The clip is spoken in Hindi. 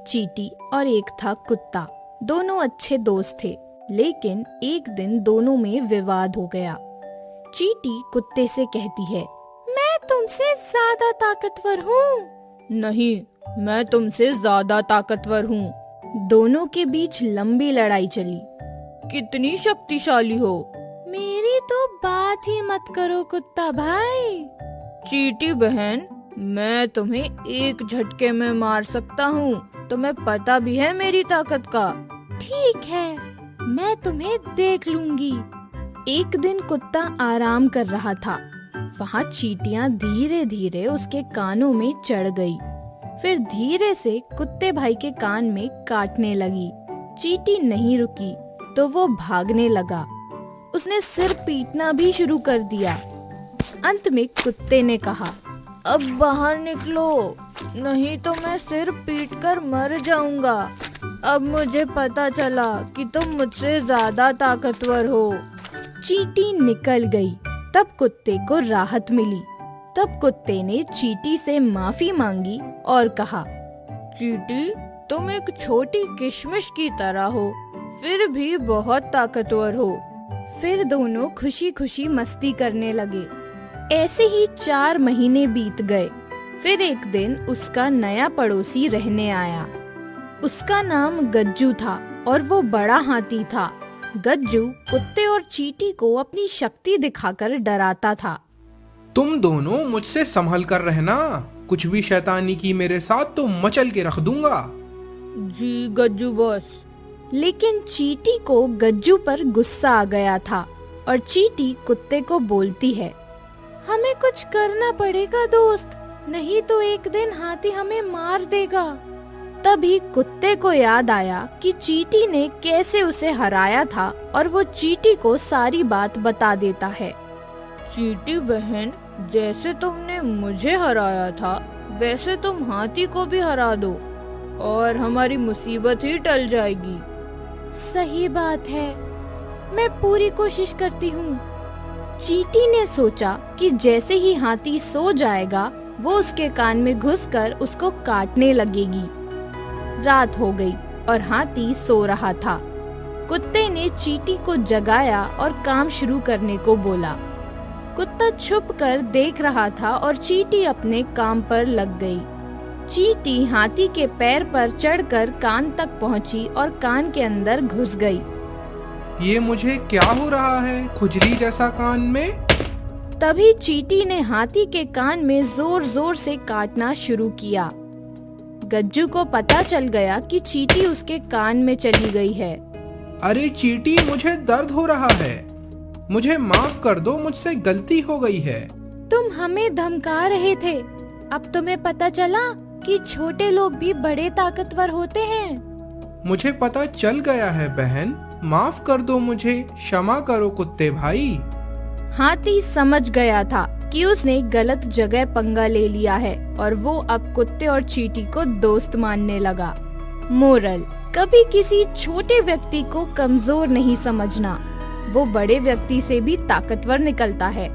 चींटी और एक था कुत्ता। दोनों अच्छे दोस्त थे, लेकिन एक दिन दोनों में विवाद हो गया। चींटी कुत्ते से कहती है, मैं तुमसे ज्यादा ताकतवर हूँ। नहीं, मैं तुमसे ज्यादा ताकतवर हूँ। दोनों के बीच लंबी लड़ाई चली। कितनी शक्तिशाली हो? मेरी तो बात ही मत करो कुत्ता भाई। चींटी बहन, मैं तुम्हें एक झटके में मार सकता हूँ, तुम्हें पता भी है मेरी ताकत का। ठीक है, मैं तुम्हें देख लूंगी। एक दिन कुत्ता आराम कर रहा था। वहाँ चींटियाँ धीरे धीरे उसके कानों में चढ़ गई, फिर धीरे से कुत्ते भाई के कान में काटने लगी। चींटी नहीं रुकी तो वो भागने लगा। उसने सिर पीटना भी शुरू कर दिया। अंत में कुत्ते ने कहा, अब बाहर निकलो, नहीं तो मैं सिर पीटकर मर जाऊंगा। अब मुझे पता चला कि तुम मुझसे ज्यादा ताकतवर हो। चींटी निकल गई। तब कुत्ते को राहत मिली। तब कुत्ते ने चींटी से माफी मांगी और कहा, चींटी, तुम एक छोटी किशमिश की तरह हो, फिर भी बहुत ताकतवर हो। फिर दोनों खुशी खुशी मस्ती करने लगे। ऐसे ही 4 महीने बीत गए। फिर एक दिन उसका नया पड़ोसी रहने आया। उसका नाम गज्जू था और वो बड़ा हाथी था। गज्जू कुत्ते और चींटी को अपनी शक्ति दिखाकर डराता था। तुम दोनों मुझसे संभल कर रहना, कुछ भी शैतानी की मेरे साथ तो मचल के रख दूंगा। जी गज्जू बॉस। लेकिन चींटी को गज्जू पर गुस्सा आ गया था और चींटी कुत्ते को बोलती है, हमें कुछ करना पड़ेगा दोस्त, नहीं तो एक दिन हाथी हमें मार देगा। तभी कुत्ते को याद आया कि चींटी ने कैसे उसे हराया था और वो चींटी को सारी बात बता देता है। चींटी बहन, जैसे तुमने मुझे हराया था, वैसे तुम हाथी को भी हरा दो और हमारी मुसीबत ही टल जाएगी। सही बात है, मैं पूरी कोशिश करती हूँ। चींटी ने सोचा कि जैसे ही हाथी सो जाएगा, वो उसके कान में घुसकर उसको काटने लगेगी। रात हो गई और हाथी सो रहा था। कुत्ते ने चींटी को जगाया और काम शुरू करने को बोला। कुत्ता छुपकर देख रहा था और चींटी अपने काम पर लग गई। चींटी हाथी के पैर पर चढ़कर कान तक पहुंची और कान के अंदर घुस गई। ये मुझे क्या हो रहा है, खुजली जैसा कान में? तभी चींटी ने हाथी के कान में जोर जोर से काटना शुरू किया। गज्जू को पता चल गया कि चींटी उसके कान में चली गई है। अरे चींटी, मुझे दर्द हो रहा है, मुझे माफ कर दो, मुझसे गलती हो गई है। तुम हमें धमका रहे थे, अब तुम्हें पता चला कि छोटे लोग भी बड़े ताकतवर होते हैं। मुझे पता चल गया है बहन, माफ कर दो मुझे, क्षमा करो कुत्ते भाई। हाथी समझ गया था कि उसने गलत जगह पंगा ले लिया है और वो अब कुत्ते और चींटी को दोस्त मानने लगा। मोरल, कभी किसी छोटे व्यक्ति को कमजोर नहीं समझना, वो बड़े व्यक्ति से भी ताकतवर निकलता है।